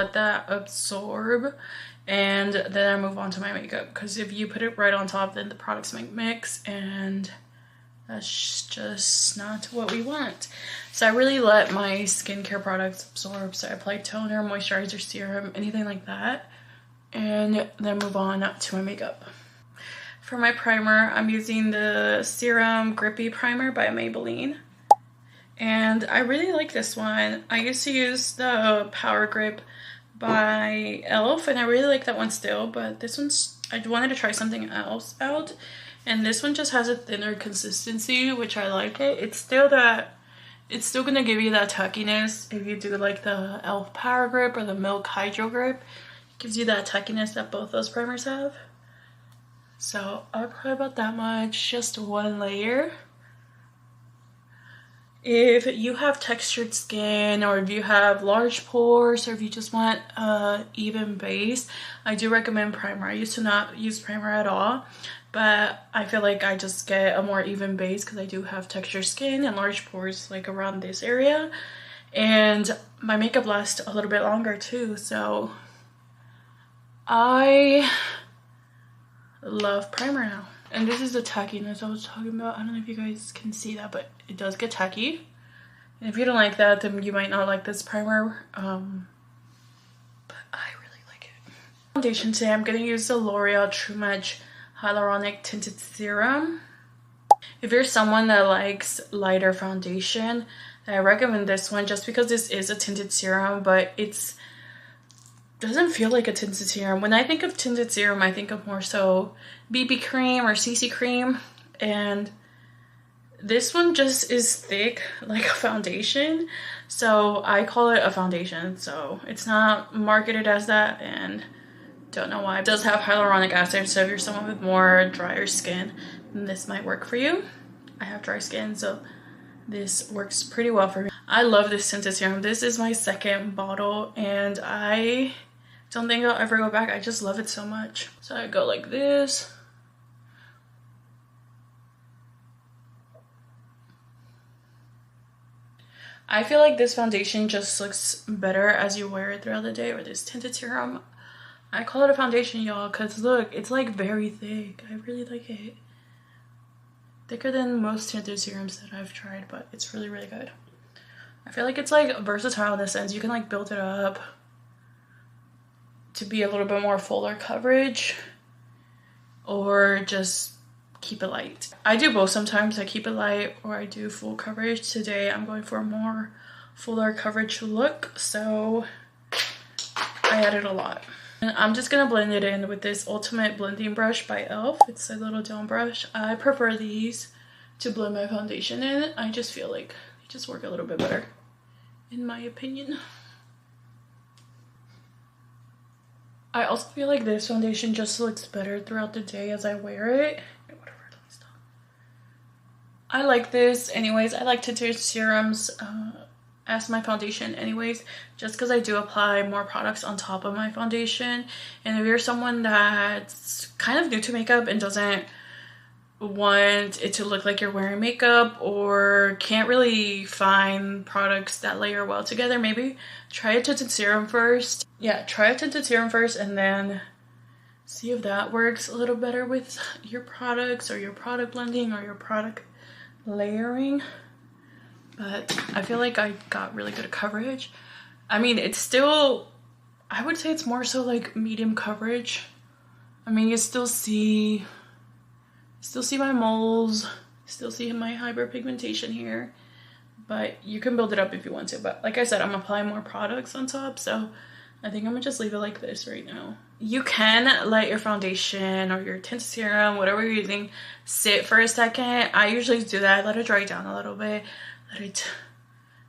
let that absorb, and then I move on to my makeup, because if you put it right on top, then the products might mix, and that's just not what we want. So I really let my skincare products absorb. So I apply toner, moisturizer, serum, anything like that, and then move on to my makeup. For my primer, I'm using the Serum Grippy Primer by Maybelline. And I really like this one. I used to use the Power Grip by e.l.f. and I really like that one still, but this one's, I wanted to try something else out. And this one just has a thinner consistency, which I like it. It's still gonna give you that tackiness if you do like the e.l.f. Power Grip or the Milk Hydro Grip. It gives you that tackiness that both those primers have. So I'll apply about that much, just one layer. If you have textured skin, or if you have large pores, or if you just want an even base, I do recommend primer. I used to not use primer at all, but I feel like I just get a more even base because I do have textured skin and large pores like around this area. And my makeup lasts a little bit longer too, so I love primer now. And this is the tackiness I was talking about. I don't know if you guys can see that, but it does get tacky. And if you don't like that, then you might not like this primer. But I really like it. Foundation today, I'm going to use the L'Oreal True Match Hyaluronic Tinted Serum. If you're someone that likes lighter foundation, I recommend this one just because this is a tinted serum, but it's doesn't feel like a tinted serum. When I think of tinted serum, I think of more so BB cream or CC cream, and this one just is thick like a foundation, so I call it a foundation. So it's not marketed as that, and don't know why. It does have hyaluronic acid, so if you're someone with more drier skin, then this might work for you. I have dry skin, so this works pretty well for me. I love this tinted serum. This is my second bottle, and I don't think I'll ever go back. I just love it so much. So I go like this. I feel like this foundation just looks better as you wear it throughout the day, or this tinted serum. I call it a foundation, y'all, because look, it's like very thick. I really like it. Thicker than most tinted serums that I've tried, but it's really, really good. I feel like it's like versatile in the sense you can like build it up to be a little bit more fuller coverage, or just keep it light. I do both sometimes. I keep it light or I do full coverage. Today I'm going for a more fuller coverage look, so I added a lot. And I'm just gonna blend it in with this Ultimate Blending Brush by e.l.f. It's a little down brush. I prefer these to blend my foundation in. I just feel like they just work a little bit better, in my opinion. I also feel like this foundation just looks better throughout the day as I wear it. Whatever, let me stop. I like this anyways. I like tinted serums as my foundation anyways, just because I do apply more products on top of my foundation. And if you're someone that's kind of new to makeup and doesn't want it to look like you're wearing makeup, or can't really find products that layer well together, maybe try a tinted serum first. Yeah, try a tinted serum first and then see if that works a little better with your products, or your product blending, or your product layering. But I feel like I got really good coverage. I mean, it's still, I would say it's more so like medium coverage. I mean, you still see my moles, still see my hyperpigmentation here, but you can build it up if you want to. But like I said, I'm applying more products on top, so I think I'm gonna just leave it like this right now. You can let your foundation or your tinted serum, whatever you're using, sit for a second. I usually do that. I let it dry down a little bit, let it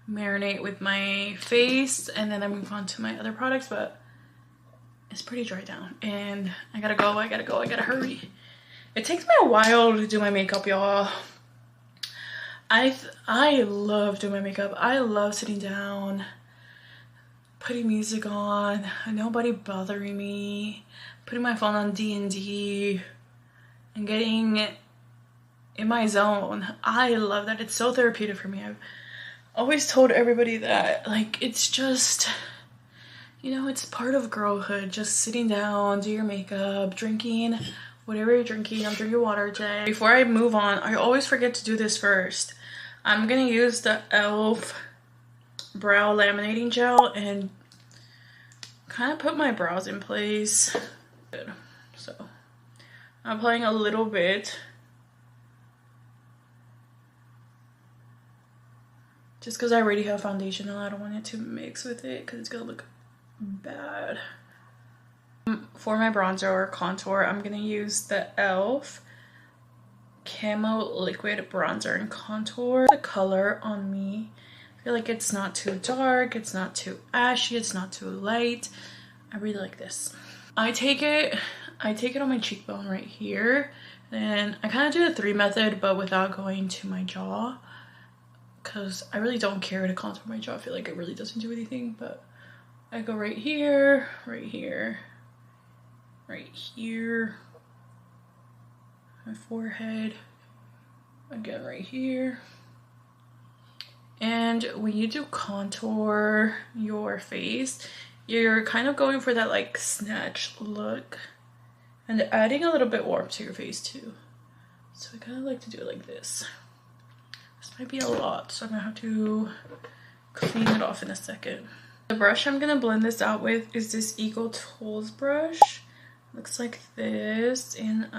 marinate with my face, and then I move on to my other products. But it's pretty dry down, and I gotta go, I gotta hurry. It takes me a while to do my makeup, y'all. I love doing my makeup. I love sitting down, putting music on, nobody bothering me, putting my phone on D&D, and getting in my zone. I love that. It's so therapeutic for me. I've always told everybody that, like, it's just, You know, it's part of girlhood, just sitting down, do your makeup, drinking whatever you're drinking. I'm drinking water today. Before I move on, I always forget to do this first. I'm gonna use the e.l.f. brow laminating gel and kind of put my brows in place. Good. So I'm applying a little bit, just because I already have foundation and I don't want it to mix with it because it's gonna look bad. For my bronzer or contour, I'm gonna use the e.l.f. Camo Liquid Bronzer and Contour. The color on me, I feel like it's not too dark, it's not too ashy, it's not too light. I really like this. I take it on my cheekbone right here, and I kind of do the 3 method but without going to my jaw, because I really don't care to contour my jaw. I feel like it really doesn't do anything, but I go right here, right here, right here, my forehead, again right here. And when you do contour your face, you're kind of going for that like snatch look and adding a little bit warmth to your face too. So I kind of like to do it like this. This might be a lot, so I'm gonna have to clean it off in a second. The brush I'm gonna blend this out with is this Eco Tools brush. Looks like this, and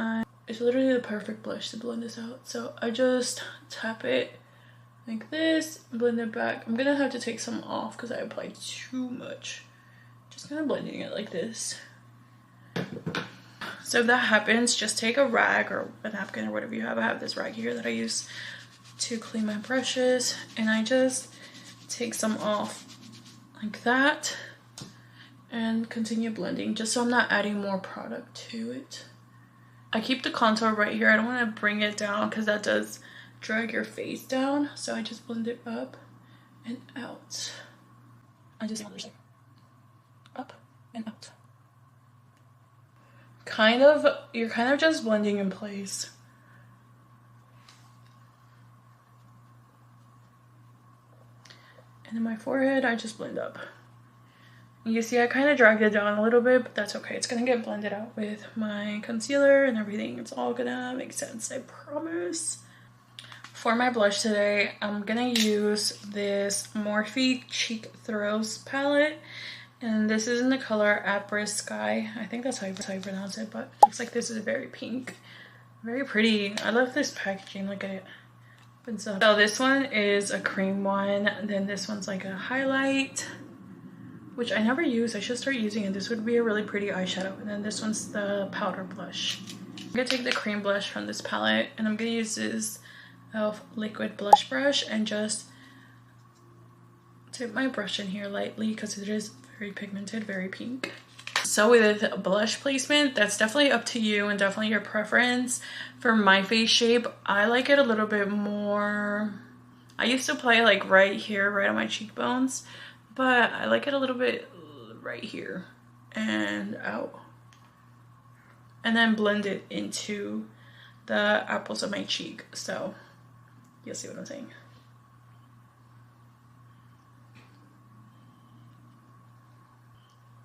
it's literally the perfect brush to blend this out. So I just tap it like this, blend it back. I'm gonna have to take some off because I applied too much. Just kind of blending it like this. So if that happens, just take a rag or a napkin or whatever you have. I have this rag here that I use to clean my brushes, and I just take some off like that and continue blending, just so I'm not adding more product to it. I keep the contour right here. I don't want to bring it down because that does drag your face down, so I just blend it up and out. I just up and out. You're kind of just blending in place. And then my forehead, I just blend up. You see I kind of dragged it down a little bit, but that's okay. It's gonna get blended out with my concealer and everything. It's all gonna make sense, I promise. For my blush today, I'm gonna use this Morphe Cheek Thrills palette, and this is in the color Après Sky. I think that's how you pronounce it, but it looks like this is very pink. Very pretty. I love this packaging, look at it. So this one is a cream one, then this one's like a highlight, which I never use. I should start using it. This would be a really pretty eyeshadow. And then this one's the powder blush. I'm gonna take the cream blush from this palette, and I'm gonna use this e.l.f. liquid blush brush and just dip my brush in here lightly because it is very pigmented, very pink. So with blush placement, that's definitely up to you and definitely your preference. For my face shape, I like it a little bit more. I used to apply like right here, right on my cheekbones, but I like it a little bit right here and out. And then blend it into the apples of my cheek. So you'll see what I'm saying.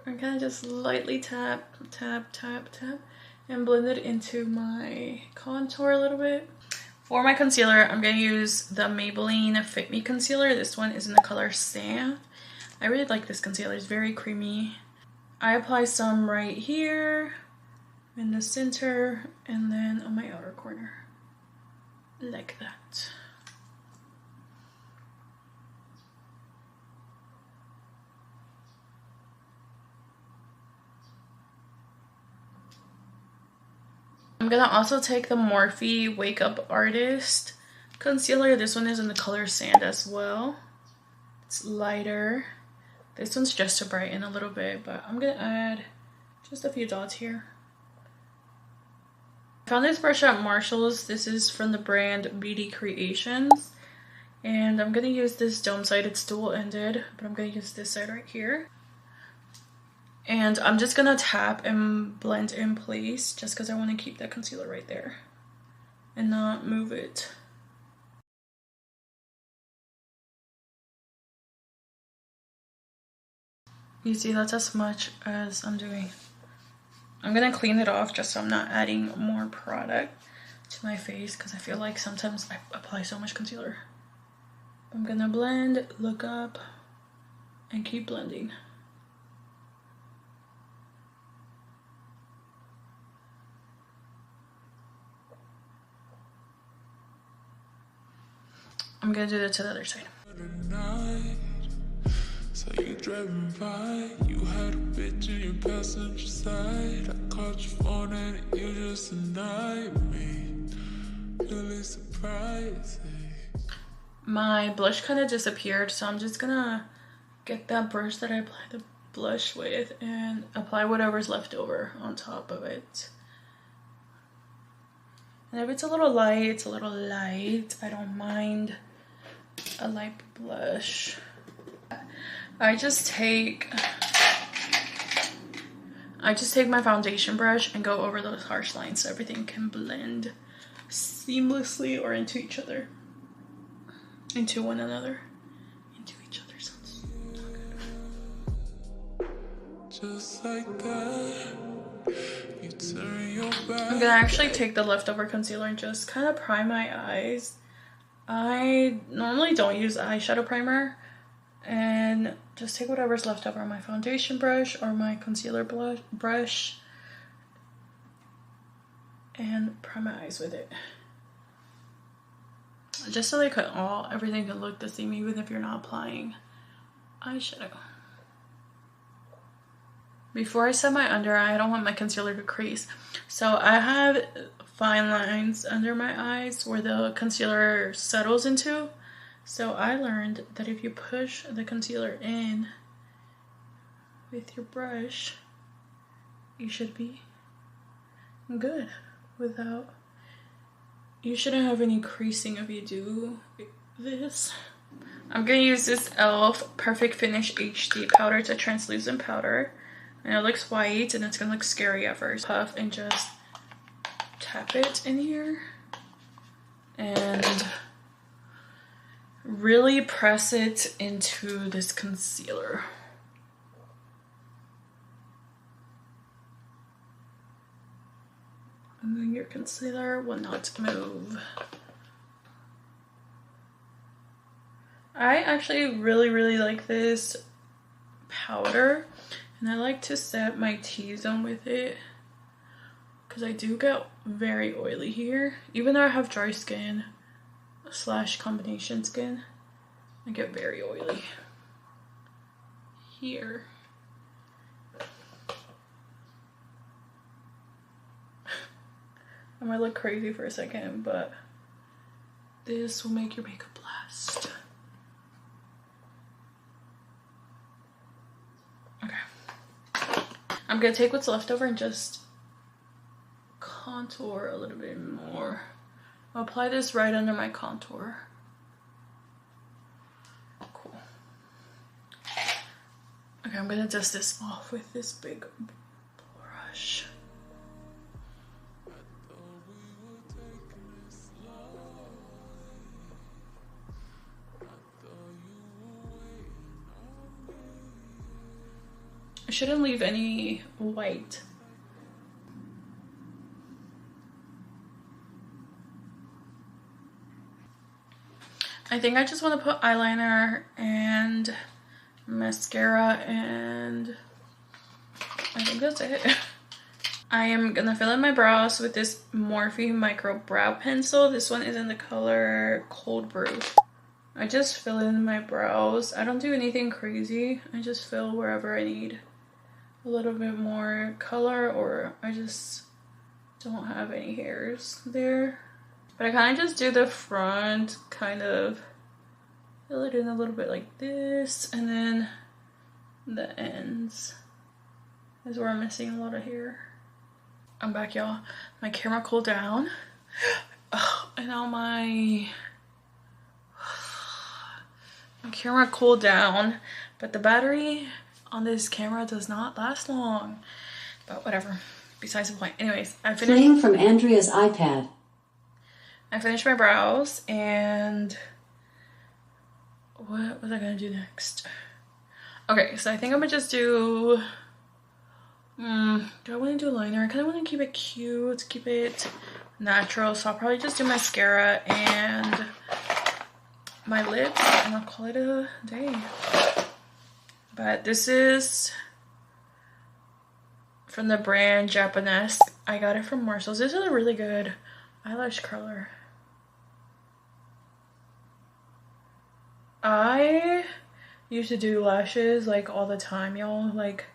I'm kind of just lightly tap, tap, tap, tap, and blend it into my contour a little bit. For my concealer, I'm going to use the Maybelline Fit Me Concealer. This one is in the color Sand. I really like this concealer. It's very creamy. I apply some right here, in the center, and then on my outer corner. Like that. I'm gonna also take the Morphe Wake Up Artist concealer. This one is in the color Sand as well. It's lighter. This one's just to brighten a little bit, but I'm gonna add just a few dots here. I found this brush at Marshall's. This is from the brand Beauty Creations. And I'm gonna use this dome side. It's dual-ended, but I'm gonna use this side right here. And I'm just gonna tap and blend in place just because I want to keep that concealer right there and not move it. You see, that's as much as I'm doing. I'm gonna clean it off just so I'm not adding more product to my face, because I feel like sometimes I apply so much concealer. I'm gonna blend, look up, and keep blending. I'm gonna do that to the other side. So you driving by, you had a bitch in your passenger side. I caught your phone and you just denied me. Really surprising. My blush kind of disappeared, so I'm just gonna get that brush that I applied the blush with and apply whatever's left over on top of it. And if it's a little light, it's a little light. I don't mind a light blush. I just take my foundation brush and go over those harsh lines so everything can blend seamlessly or into each other. Into one another. Into each other. Sounds so good. Just like that. You turn your back. I'm gonna actually take the leftover concealer and just kind of prime my eyes. I normally don't use eyeshadow primer, and just take whatever's left over on my foundation brush or my concealer brush and prime my eyes with it. Just so they could everything can look the same even if you're not applying eyeshadow. Before I set my under eye, I don't want my concealer to crease. So I have fine lines under my eyes where the concealer settles into. So I learned that if you push the concealer in with your brush, you should be good without, you shouldn't have any creasing if you do this. I'm gonna use this e.l.f. Perfect Finish HD powder. It's a translucent powder. And it looks white and it's gonna look scary at first. Puff and just tap it in here. And really press it into this concealer. And then your concealer will not move. I actually really like this powder, and I like to set my T-zone with it because I do get very oily here. Even though I have dry skin / combination skin, I get very oily here. I might look crazy for a second, but this will make your makeup last. Okay. I'm gonna take what's left over and just contour a little bit more. I'll apply this right under my contour. Cool. Okay, I'm gonna dust this off with this big brush. I shouldn't leave any white. I think I just want to put eyeliner and mascara, and I think that's it. I am gonna fill in my brows with this Morphe Micro Brow Pencil. This one is in the color Cold Brew. I just fill in my brows. I don't do anything crazy. I just fill wherever I need a little bit more color, or I just don't have any hairs there. But I kind of just do the front, kind of fill it in a little bit like this, and then the ends is where I'm missing a lot of hair. I'm back, y'all. My camera cooled down. Oh, and now my camera cooled down, but the battery on this camera does not last long. But whatever. Besides the point. Anyways, I finished. Playing from Andrea's iPad. I finished my brows, and what was I gonna do next? Okay, so I think I'm gonna just do, do I want to do liner? I kind of want to keep it cute, keep it natural, so I'll probably just do mascara and my lips, and I'll call it a day. But this is from the brand Japanese. I got it from Marshalls. This is a really good eyelash curler. I used to do lashes like all the time, y'all. Like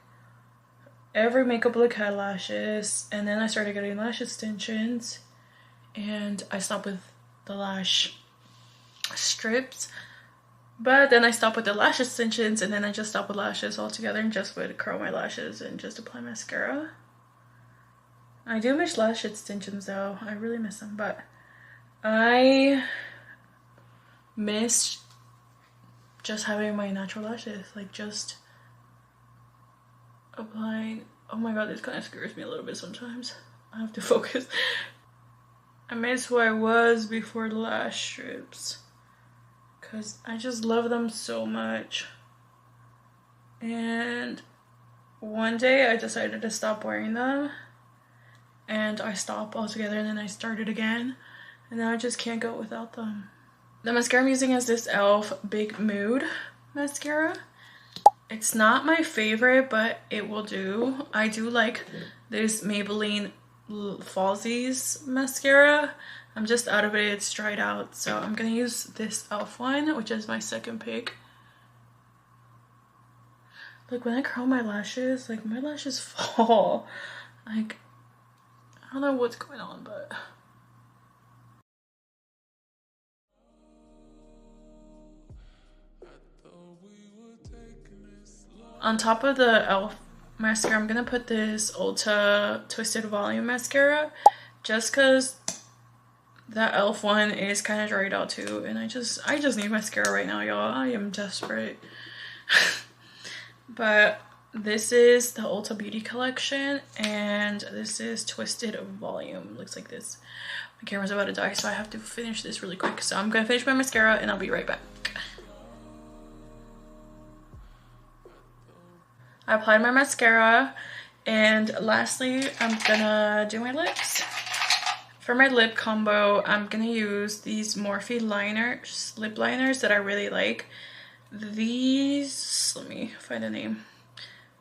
every makeup look had lashes, and then I started getting lash extensions, and I stopped with the lash strips. But then I stopped with the lash extensions, and then I just stopped with lashes altogether and just would curl my lashes and just apply mascara. I do miss lash extensions though. I really miss them, but I miss just having my natural lashes, like just applying. Oh my god, this kind of scares me a little bit sometimes. I have to focus. I miss who I was before the lash strips, because I just love them so much. And one day I decided to stop wearing them, and I stopped altogether, and then I started again, and now I just can't go without them. The mascara I'm using is this e.l.f. Big Mood mascara. It's not my favorite, but it will do. I do like this Maybelline Falsies mascara. I'm just out of it, it's dried out, so I'm gonna use this e.l.f. one, which is my second pick. Like when I curl my lashes, like my lashes fall. Like I don't know what's going on, but on top of the e.l.f. mascara, I'm gonna put this Ulta Twisted Volume mascara, just because that e.l.f. one is kind of dried out too, and I just need mascara right now, y'all. I am desperate. But this is the Ulta Beauty Collection, and this is Twisted Volume. Looks like this. My camera's about to die, so I have to finish this really quick. So I'm gonna finish my mascara, and I'll be right back. I applied my mascara, and lastly, I'm gonna do my lips. For my lip combo, I'm gonna use these Morphe liners, lip liners that I really like. These, let me find a name.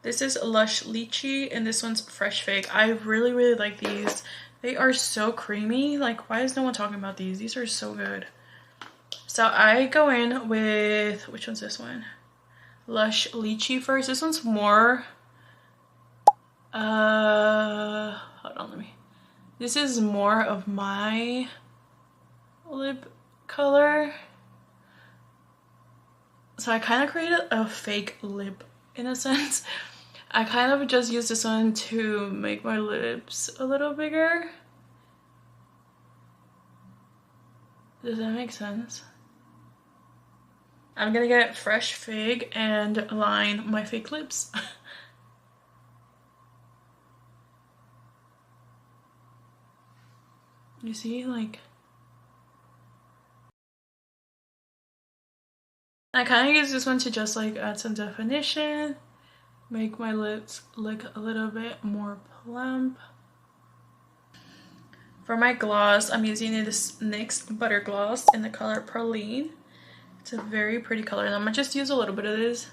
This is Lush Lychee, and this one's Fresh Fig. I really like these. They are so creamy. Like, why is no one talking about these? These are so good. So I go in with, which one's this one? Lush Lychee first. This one's more hold on, let me, this is more of my lip color, so I kind of created a fake lip in a sense. I kind of just used this one to make my lips a little bigger. Does that make sense? I'm gonna get Fresh Fig and line my fake lips. You see, like, I kind of use this one to just like add some definition, make my lips look a little bit more plump. For my gloss, I'm using this NYX Butter Gloss in the color Praline. It's a very pretty color, and I'm gonna just use a little bit of this.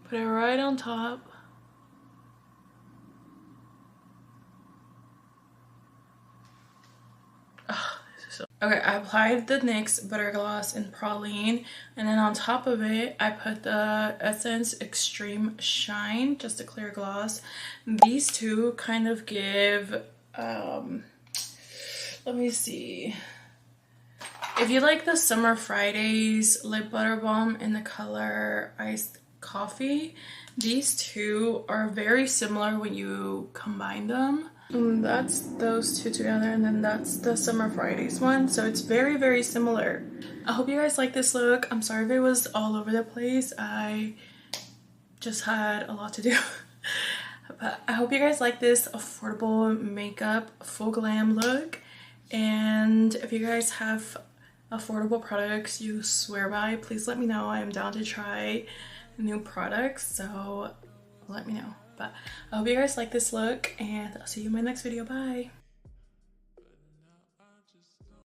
Put it right on top. Oh, this is so... Okay, I applied the NYX Butter Gloss in Praline, and then on top of it, I put the Essence Extreme Shine, just a clear gloss. These two kind of give, let me see. If you like the Summer Fridays Lip Butter Balm in the color Iced Coffee, these two are very similar when you combine them. That's those two together, and then that's the Summer Fridays one, so it's very similar. I hope you guys like this look. I'm sorry if it was all over the place. I just had a lot to do. But I hope you guys like this affordable makeup full glam look, and if you guys have affordable products you swear by, please let me know. I am down to try new products, so let me know. But I hope you guys like this look, and I'll see you in my next video. Bye.